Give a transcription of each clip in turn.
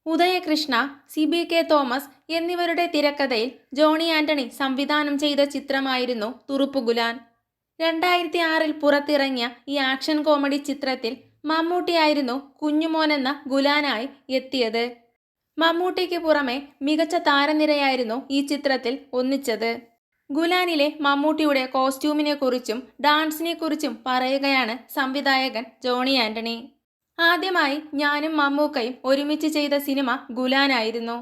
Udayakrishna, Sibi K Thomas എന്നിവരുടെ തിരക്കഥയിൽ ജോണി ആന്റണി സംവിധാനം ചെയ്ത ചിത്രമായിരുന്നു തുറുപ്പുഗുലാൻ. 2006-ൽ പുറത്തിറങ്ങിയ ഈ ആക്ഷൻ കോമഡി ചിത്രത്തിൽ മമ്മൂട്ടിയായിരുന്നു കുഞ്ഞുമോനെന്ന ഗുലാനായി എത്തിയത്. മമ്മൂട്ടിക്ക് പുറമെ മികച്ച താരനിരയായിരുന്നു ഈ ചിത്രത്തിൽ ഒന്നിച്ചത്. ഗുലാനിലെ മമ്മൂട്ടിയുടെ കോസ്റ്റ്യൂമിനെക്കുറിച്ചും ഡാൻസിനെക്കുറിച്ചും പറയുകയാണ് സംവിധായകൻ ജോണി ആന്റണി. ആദ്യമായി ഞാനും മമ്മൂക്കയും ഒരുമിച്ച് ചെയ്ത സിനിമ ഗുലാനായിരുന്നു.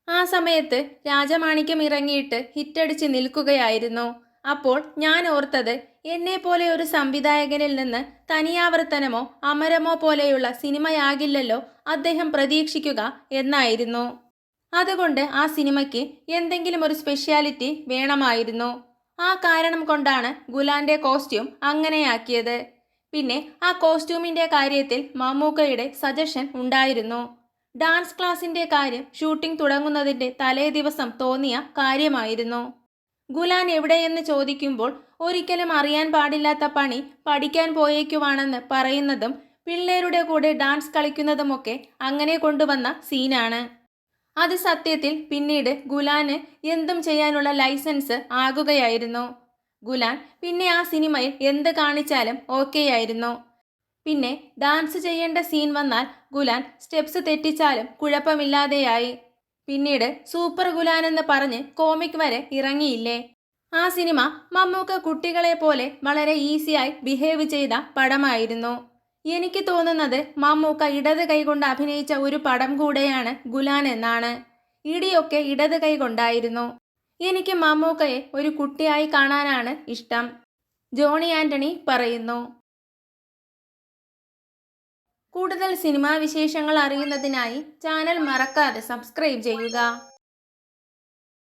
ആ സമയത്ത് രാജമാണിക്യം ഇറങ്ങിയിട്ട് ഹിറ്റടിച്ച് നിൽക്കുകയായിരുന്നു. അപ്പോൾ ഞാൻ ഓർത്തത്, എന്നെപ്പോലെ ഒരു സംവിധായകനിൽ നിന്ന് തനിയാവർത്തനമോ അമരമോ പോലെയുള്ള സിനിമയാകില്ലല്ലോ അദ്ദേഹം പ്രതീക്ഷിക്കുക എന്നായിരുന്നു. അതുകൊണ്ട് ആ സിനിമയ്ക്ക് എന്തെങ്കിലും ഒരു സ്പെഷ്യാലിറ്റി വേണമായിരുന്നു. ആ കാരണം കൊണ്ടാണ് ഗുലാന്റെ കോസ്റ്റ്യൂം അങ്ങനെയാക്കിയത്. പിന്നെ ആ കോസ്റ്റ്യൂമിന്റെ കാര്യത്തിൽ മമ്മൂക്കയുടെ സജഷൻ ഉണ്ടായിരുന്നു. ഡാൻസ് ക്ലാസിന്റെ കാര്യം ഷൂട്ടിംഗ് തുടങ്ങുന്നതിന്റെ തലേ ദിവസം തോന്നിയ കാര്യമായിരുന്നു. ഗുലാൻ എവിടെയെന്ന് ചോദിക്കുമ്പോൾ ഒരിക്കലും അറിയാൻ പാടില്ലാത്ത പണി പഠിക്കാൻ പോയേക്കുവാണെന്ന് പറയുന്നതും പിള്ളേരുടെ കൂടെ ഡാൻസ് കളിക്കുന്നതുമൊക്കെ അങ്ങനെ കൊണ്ടുവന്ന സീനാണ്. അത് സത്യത്തിൽ പിന്നീട് ഗുലാന് എന്തും ചെയ്യാനുള്ള ലൈസൻസ് ആകുകയായിരുന്നു. ഗുലാൻ പിന്നെ ആ സിനിമയിൽ എന്ത് കാണിച്ചാലും ഓക്കെയായിരുന്നു. പിന്നെ ഡാൻസ് ചെയ്യേണ്ട സീൻ വന്നാൽ ഗുലാൻ സ്റ്റെപ്സ് തെറ്റിച്ചാലും കുഴപ്പമില്ലാതെയായി. പിന്നീട് സൂപ്പർ ഗുലാൻ എന്ന് പറഞ്ഞ് കോമിക് വരെ ഇറങ്ങിയില്ലേ. ആ സിനിമ മമ്മൂക്ക കുട്ടികളെ പോലെ വളരെ ഈസിയായി ബിഹേവ് ചെയ്ത പടമായിരുന്നു. എനിക്ക് തോന്നുന്നത് മമ്മൂക്ക ഇടത് കൈകൊണ്ട് അഭിനയിച്ച ഒരു പടം കൂടെയാണ് ഗുലാൻ എന്നാണ്. ഇടിയൊക്കെ ഇടത് കൈകൊണ്ടായിരുന്നു. എനിക്ക് മമ്മൂക്കയെ ഒരു കുട്ടിയായി കാണാനാണ് ഇഷ്ടം, ജോണി ആന്റണി പറയുന്നു. കൂടുതൽ സിനിമാ വിശേഷങ്ങൾ അറിയുന്നതിനായി ചാനൽ മറക്കാതെ സബ്സ്ക്രൈബ് ചെയ്യുക.